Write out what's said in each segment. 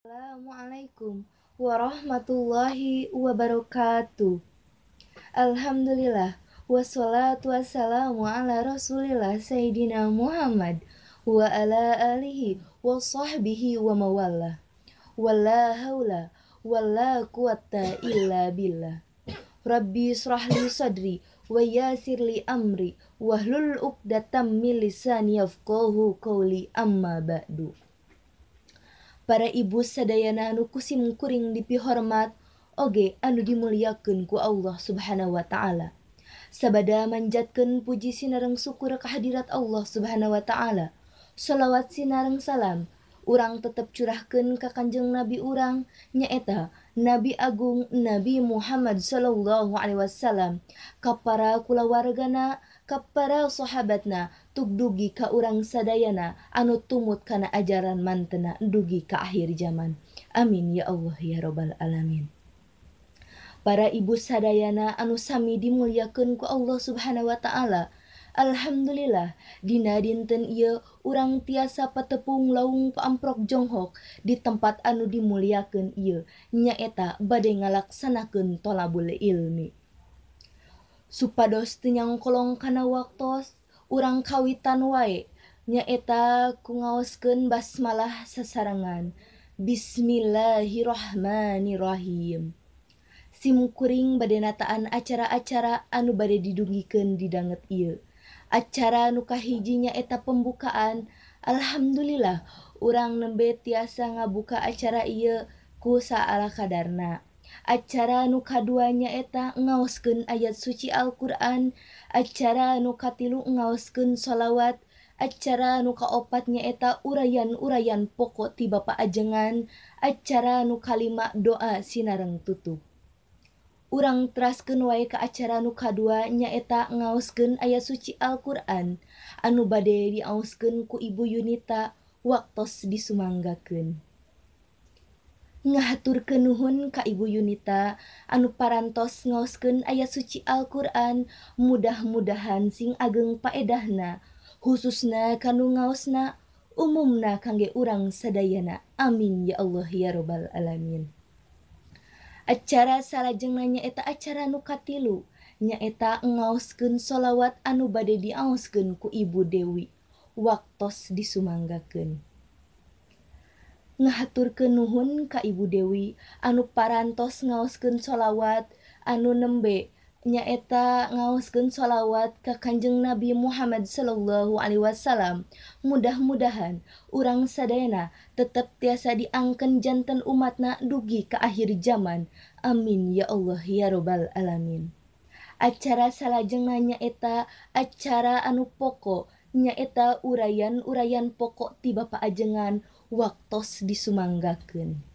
Assalamualaikum warahmatullahi wabarakatuh. Alhamdulillah wassalatu wassalamu ala rasulillah Sayyidina Muhammad wa ala alihi wa sahbihi wa mawallah. Wala haula wala quwata illa billah. Rabbi israhli sadri wa yasirli amri wahlul uqdatam min lisani yafqahu qawli amma ba'du. Para ibu sadayana anu kusim kuring dipihormat oge anu dimuliakeun ku Allah Subhanahu wa taala. Sabada manjatkeun puji sinareng syukur kehadirat Allah Subhanahu wa taala. Shalawat sinareng salam urang tetep curahkeun ka Kanjeng Nabi urang nyaeta Nabi Agung Nabi Muhammad sallallahu alaihi wasallam, ka para kulawargana, ka para sahabatna, tugdugi ka urang sadayana anu tumut kana ajaran mantena dugi ka akhir zaman. Amin ya Allah ya rabbal alamin. Para ibu sadayana anu sami dimuliakeun ku Allah Subhanahu wa taala. Alhamdulillah dina dinten ieu urang tiasa patepung laung paamprok jonghok di tempat anu dimuliakeun ieu nyaeta bade ngalaksanakeun tholabul ilmi. Supados teu nyangkolong kana waktos urang kawitan wae nyaeta ku ngaoskeun basmalah sasarengan. Bismillahirrahmanirrahim. Simkuring bade nataan acara-acara anu bade didungikeun di danget ieu. Acara nu kahiji nyaeta pembukaan. Alhamdulillah urang nembe tiasa ngabuka acara ieu ku saala kadarna. Acara nu kadua nyaeta ngaoskeun ayat suci Al-Qur'an. Acara nu katilu ngaoskeun sholawat. Acara nu kaopat nyaeta urayan-urayan pokok ti Bapa Ajengan. Acara nu kalima doa sinareng tutup. Urang teraskeun wae ka acara nu kadua nyaeta ngaoskeun ayat suci Al-Qur'an anu bade diaoskeun ku Ibu Yunita waktos disumanggakeun. Ngahaturkeun nuhun ka Ibu Yunita anu parantos ngaoskeun ayat suci Al-Qur'an, mudah-mudahan sing ageng paedahna khususna kanu ngaosna umumna kangge urang sadayana. Amin ya Allah ya rabbal alamin. Acara salajengna nyaeta acara nu katilu nyaeta ngaoskeun sholawat anu bade diaoskeun ku Ibu Dewi waktos disumanggakeun. Ngahaturkeun nuhun ka Ibu Dewi anu parantos ngaoskeun sholawat anu nembe nyaeta ngaoskeun sholawat ka Kanjeng Nabi Muhammad sallallahu alaihi wasallam. Mudah-mudahan urang sadayana tetep tiasa diangkeun janten umatna dugi ka akhir zaman. Amin ya Allah ya rabbal alamin. Acara salajengna nyaeta acara anu pokok nyaeta urayan-urayan pokok ti Bapa Ajengan waktos disumanggakeun.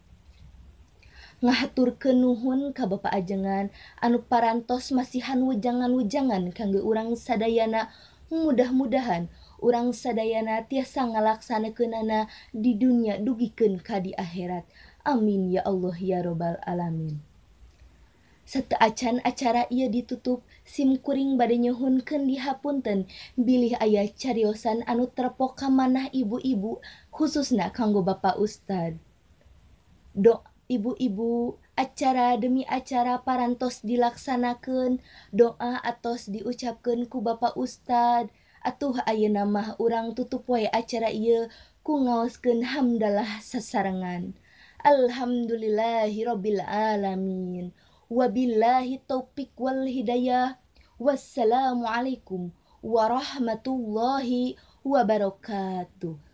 Ngahaturkeun nuhun ka Bapa Ajengan anu parantos masihan wejangan-wejangan kangge urang sadayana. Mudah-mudahan urang sadayana tiasa ngalaksanakeunana di dunia dugikeun ka di akhirat. Amin ya Allah ya rabbal alamin. Sateuacan acara ieu ditutup, simkuring bade nyuhunkeun dihapunten bilih aya cariosan anu terpok ka manah ibu-ibu khususna kanggo Bapak Ustad. Ibu-ibu, acara demi acara parantos dilaksanakeun, doa atos diucapkeun ku Bapak Ustad. Atuh ayeuna mah urang tutup wae acara ieu ku ngaoskeun hamdalah sasarengan. Alhamdulillahirabbil alamin. Wabillahi taufik wal hidayah. Wassalamualaikum warahmatullahi wabarakatuh.